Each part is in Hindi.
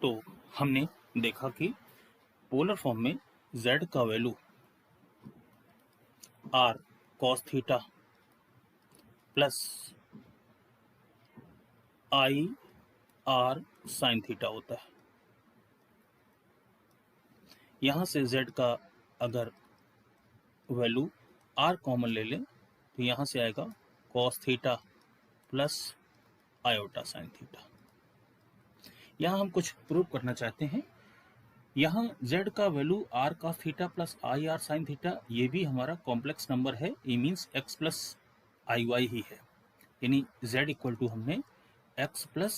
तो हमने देखा कि पोलर फॉर्म में z का value r cos theta plus i r sin theta होता है। यहां से z का अगर वैल्यू r कॉमन ले लें तो यहां से आएगा cos theta plus iota sin theta. यहां हम कुछ प्रूव करना चाहते हैं। यहाँ z का value r cos theta plus I R sine theta, ये भी हमारा कॉम्प्लेक्स नंबर है। ये means x plus I why he है, यानी z इक्वल टू हमने x प्लस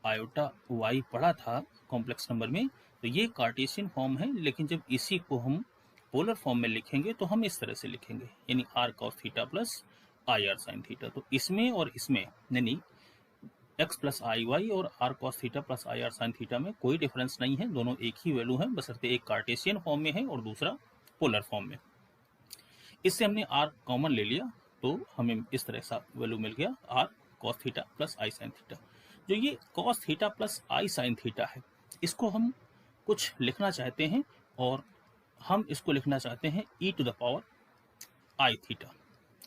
आयोटा y पढ़ा था कॉम्प्लेक्स नंबर में। तो ये कार्टेशियन फॉर्म है, लेकिन जब इसी को हम पोलर फॉर्म में लिखेंगे तो हम इस तरह से लिखेंगे, यानी r cos theta plus I R sine theta. तो इसमें और इसमें यानी x प्लस आई वाई और r cos theta plus I R sine theta में कोई डिफरेंस नहीं है, दोनों एक ही वैल्यू है, बशर्ते एक कार्टेशियन फॉर्म में है और दूसरा पोलर फॉर्म में। इससे हमने r कॉमन ले लिया तो हमें इस तरह सा वैल्यू मिल गया r cos theta plus i sine theta. जो ये cos theta plus i sine theta है, इसको हम कुछ लिखना चाहते हैं और हम इसको लिखना चाहते हैं e to the power i theta.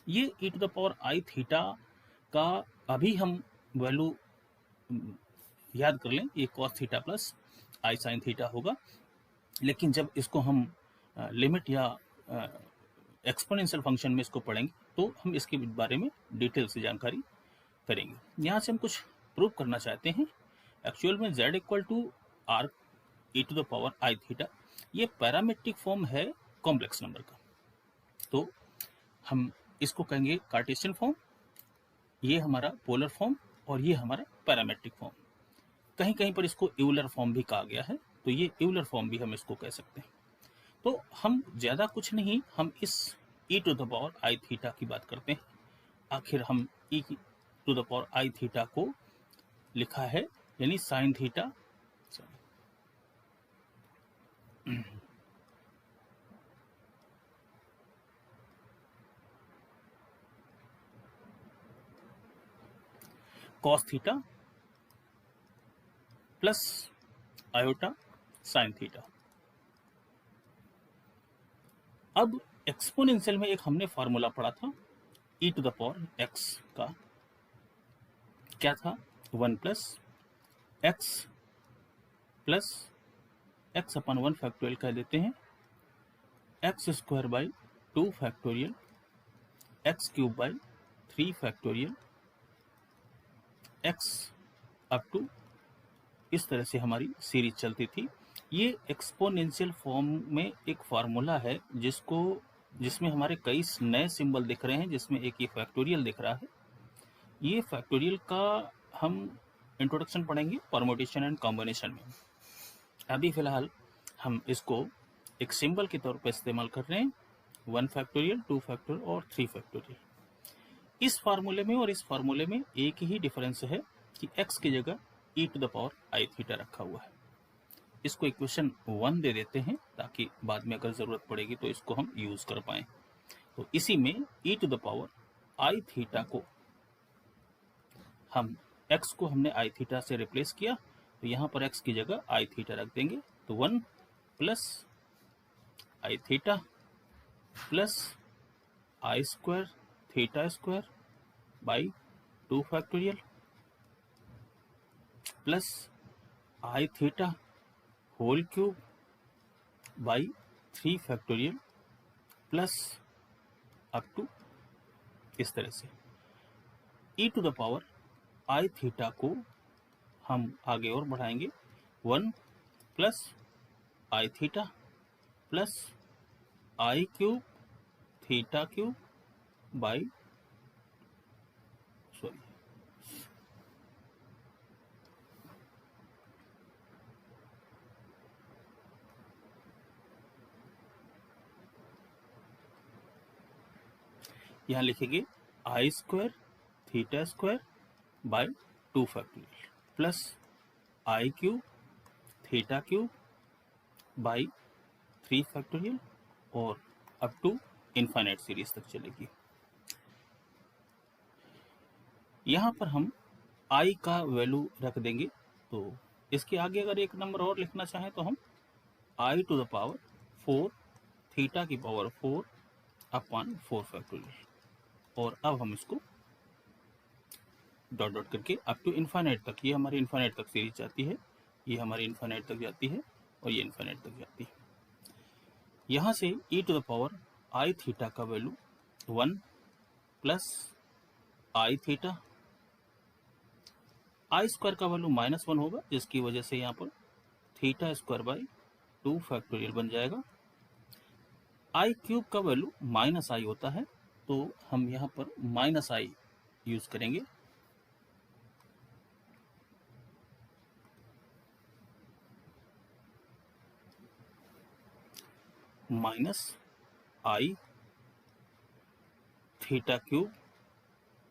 ये e to the power i theta का अभी हम वैल्यू याद कर लें, ये cos theta plus i sine theta होगा, लेकिन जब इसको हम लिमिट या एक्सपोनेंशियल फंक्शन में इसको पढ़ेंगे तो हम इसके बारे में डिटेल से जानकारी करेंगे। यहाँ से हम कुछ प्रूव करना चाहते हैं। एक्चुअल में z equal to r e to the power i theta, ये पैरामेट्रिक फॉर्म है कॉम्प्लेक्स नंबर का, तो हम इसको कहेंगे कार्टेशियन फॉर्म, ये हमारा पोलर फॉर्म और ये हमारा पैरामेट्रिक फॉर्म। कहीं कहीं पर इसको यूलर फॉर्म भी कहा गया है, तो ये यूलर फॉर्म भी हम इसको कह सकते हैं। तो हम ज़्यादा कुछ नहीं, हम इस e to the power i theta की बात करते हैं। आखिर हम e to the power i theta को लिखा है, यानी sine theta cos theta plus iota sine theta. अब एक्सपोनेंशियल में एक हमने फार्मूला पढ़ा था e to the power x का, क्या था 1 प्लस x अपन 1 फैक्टोरियल कह देते हैं, x square by 2 factorial, x cube by 3 factorial, x up to, इस तरह से हमारी सीरीज चलती थी। ये एक्सपोनेंशियल फॉर्म में एक फार्मूला है जिसमें हमारे कई नए सिंबल दिख रहे हैं, जिसमें एक ये फैक्टोरियल दिख रहा है। ये फैक्टोरियल का हम इंट्रोडक्शन पढ़ेंगे परमुटेशन एंड कॉम्बिनेशन में। अभी फिलहाल हम इसको एक सिंबल के तौर पर इस्तेमाल कर रहे हैं, 1 फैक्टोरियल, 2 फैक्टोरियल और 3 फैक्टोरियल। इस फार्मूले में और इस फार्मूले में एक ही डिफरेंस है कि x की जगह e to the power i theta रखा हुआ है। इसको इक्वेशन 1 दे देते हैं ताकि बाद में अगर जरूरत पड़ेगी तो इसको हम यूज कर पाएं। तो इसी में e to the power i theta को हम x को हमने आई थीटा से रिप्लेस किया, तो यहाँ पर x की जगह आई थीटा रख देंगे। तो 1 plus i theta plus i square theta square by 2 factorial plus i theta whole cube by 3 factorial plus up to, इस तरह से e to the power i theta को हम आगे और बढ़ाएंगे, 1 plus i theta plus i cube theta cube by यहाँ लिखेंगे i square theta square by 2 factorial plus i cube theta cube by 3 factorial और अप टू इनफाइनाइट सीरीज तक चलेगी। यहाँ पर हम i का वैल्यू रख देंगे, तो इसके आगे अगर एक नंबर और लिखना चाहें तो हम i to the power 4 theta की पावर 4 अपॉन 4 फैक्टोरियल, और अब हम इसको डॉट डॉट करके अप टू इन्फाइनाइट तक, ये हमारी इन्फाइनाइट तक सीरीज जाती है, ये हमारी इन्फाइनाइट तक जाती है और ये इन्फाइनाइट तक जाती है। यहाँ से e to the power i theta का value 1 plus i theta, i square का वैल्यू -1 होगा, जिसकी वजह से यहाँ पर थीटा स्क्वायर बाई 2 फैक्टोरियल बन जाएगा। i क्यूब का वैल्यू -i होता है, तो हम यहाँ पर -i यूज करेंगे। -i theta cube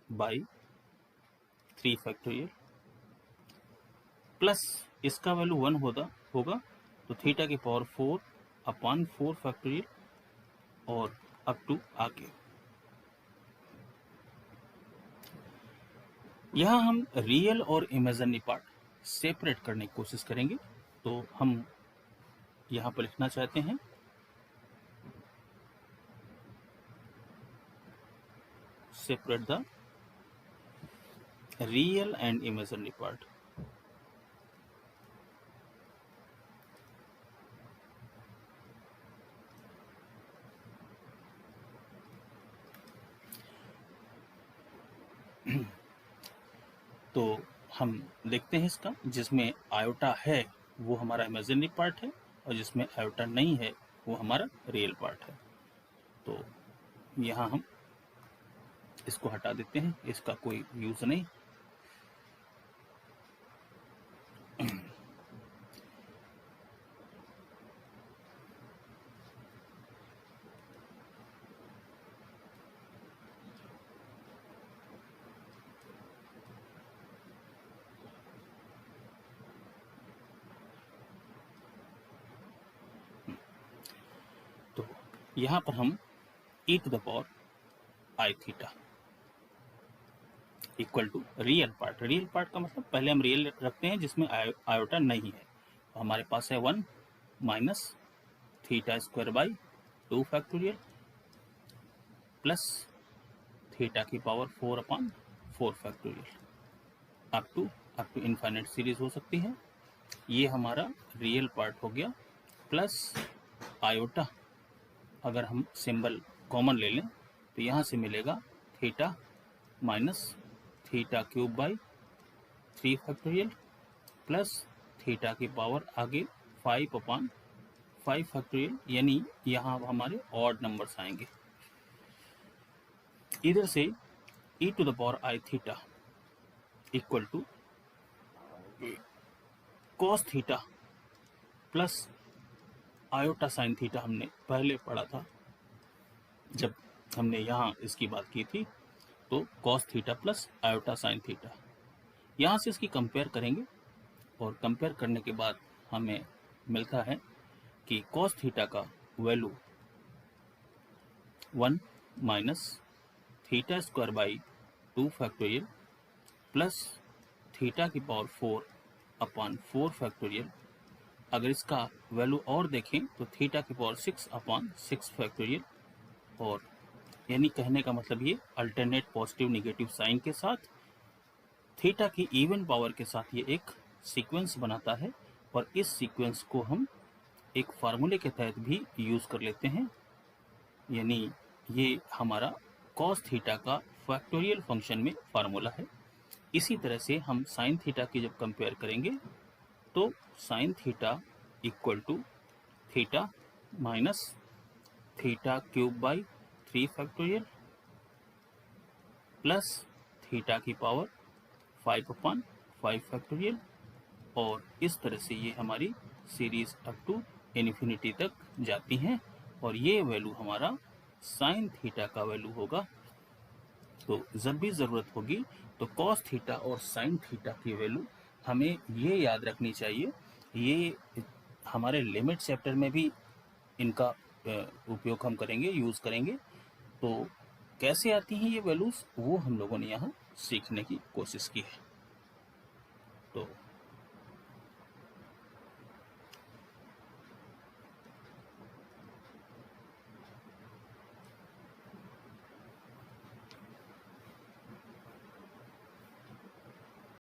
by 3 factorial plus इसका वैल्यू 1 होगा, तो थीटा की पावर 4 अपॉन 4 फैक्टोरियल और अप टू आगे। यहाँ हम रियल और इमेजिनरी पार्ट सेपरेट करने की कोशिश करेंगे, तो हम यहाँ पर लिखना चाहते हैं separate the real and imaginary part. तो हम देखते हैं इसका, जिसमें आयोटा है वो हमारा इमेजिनरी पार्ट है और जिसमें आयोटा नहीं है वो हमारा रियल पार्ट है। तो यहाँ हम इसको हटा देते हैं, इसका कोई यूज नहीं। तो यहाँ पर हम e to the power i theta equal to real part. Real part का मतलब पहले हम रियल रखते हैं जिसमें आयोटा नहीं है, तो हमारे पास है 1 minus theta square by 2 factorial plus theta की power 4 upon 4 factorial up to infinite series हो सकती है। ये हमारा रियल पार्ट हो गया, प्लस आयोटा अगर हम सिंबल कॉमन ले लें तो यहाँ से मिलेगा theta minus theta cube by 3 factorial plus theta की पावर आगे 5 अपॉन 5 फैक्टोरियल, यानी यहाँ हमारे ऑड नंबर्स आएंगे। इधर से e to the power i theta equal to cos theta plus iota sine theta हमने पहले पढ़ा था जब हमने यहाँ इसकी बात की थी, तो cos theta plus iota sine theta. यहाँ से इसकी कंपेयर करेंगे और कंपेयर करने के बाद हमें मिलता है कि cos थीटा का value 1 minus theta square by 2 factorial plus theta की पावर 4 अपॉन 4 फैक्टोरियल। अगर इसका वैल्यू और देखें तो थीटा की पावर 6 अपॉन 6 फैक्टोरियल, और यानी कहने का मतलब ये अल्टरनेट पॉजिटिव निगेटिव साइन के साथ थीटा की इवन पावर के साथ ये एक सीक्वेंस बनाता है, और इस सीक्वेंस को हम एक फार्मूले के तहत भी यूज कर लेते हैं, यानी ये हमारा cos थीटा का फैक्टोरियल फंक्शन में फार्मूला है। इसी तरह से हम साइन थीटा की जब कंपेयर करेंगे तो sine theta equal to theta minus theta cube by 3 factorial plus theta की पावर 5 अपॉन 5 फैक्टोरियल, और इस तरह से ये हमारी सीरीज अप टू इन्फिनिटी तक जाती हैं, और ये वैल्यू हमारा साइन थीटा का वैल्यू होगा। तो जब भी ज़रूरत होगी तो cos थीटा और साइन थीटा की वैल्यू हमें ये याद रखनी चाहिए। ये हमारे लिमिट चैप्टर में भी इनका उपयोग हम करेंगे, यूज़ करेंगे। तो कैसे आती हैं ये वैल्यूज़, वो हम लोगों ने यहाँ सीखने की कोशिश की है। तो